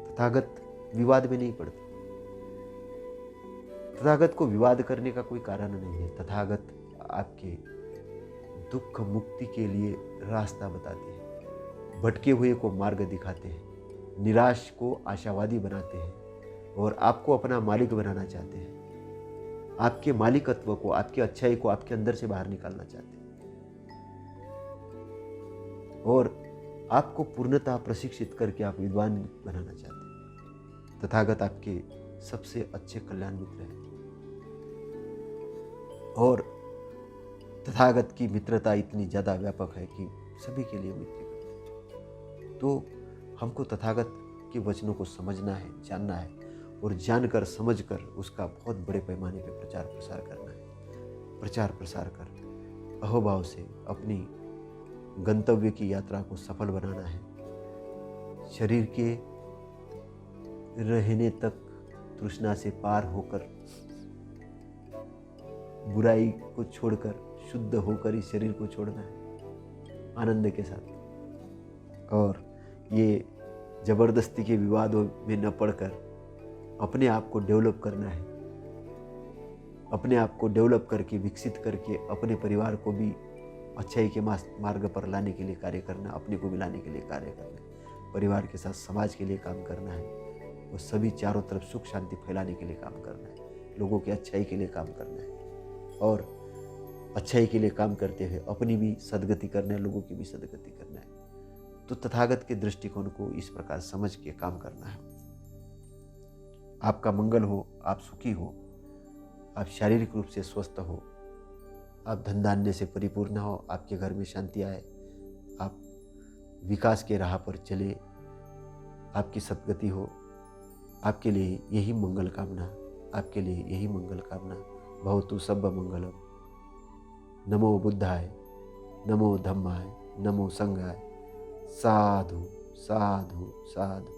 A: तथागत विवाद में नहीं पड़ते, तथागत को विवाद करने का कोई कारण नहीं है। तथागत आपके दुख मुक्ति के लिए रास्ता बताते हैं, भटके हुए को मार्ग दिखाते हैं, निराश को आशावादी बनाते हैं, और आपको अपना मालिक बनाना चाहते हैं। आपके मालिकत्व को, आपकी अच्छाई को आपके अंदर से बाहर निकालना चाहते हैं, और आपको पूर्णतः प्रशिक्षित करके आप विद्वान बनाना चाहते हैं। तथागत आपके सबसे अच्छे कल्याण मित्र हैं, और तथागत की मित्रता इतनी ज़्यादा व्यापक है कि सभी के लिए मित्र करते हैं। तो हमको तथागत के वचनों को समझना है, जानना है, और जानकर समझकर उसका बहुत बड़े पैमाने पे प्रचार प्रसार करना है। प्रचार प्रसार कर अहोभाव से अपनी गंतव्य की यात्रा को सफल बनाना है। शरीर के रहने तक तृष्णा से पार होकर, बुराई को छोड़कर शुद्ध होकर इस शरीर को छोड़ना है आनंद के साथ। और ये जबरदस्ती के विवादों में न पड़कर अपने आप को डेवलप करना है। अपने आप को डेवलप करके, विकसित करके अपने परिवार को भी अच्छाई के मार्ग पर लाने के लिए कार्य करना, अपने को भी लाने के लिए कार्य करना है। परिवार के साथ समाज के लिए काम करना है और सभी चारों तरफ सुख शांति फैलाने के लिए काम करना है। लोगों की अच्छाई के लिए काम करना है और अच्छाई के लिए काम करते हुए अपनी भी सद्गति करना है, लोगों की भी सद्गति करना है। तो तथागत के दृष्टिकोण को इस प्रकार समझ के काम करना है। आपका मंगल हो, आप सुखी हो, आप शारीरिक रूप से स्वस्थ हो, आप धन धान्य से परिपूर्ण हो, आपके घर में शांति आए, आप विकास के राह पर चले, आपकी सद्गति हो। आपके लिए यही मंगल कामना, आपके लिए यही मंगल कामना। भवतु सब्ब मंगलम। नमो बुद्धाय, नमो धम्माय, नमो संघाय। साधु साधु साधु।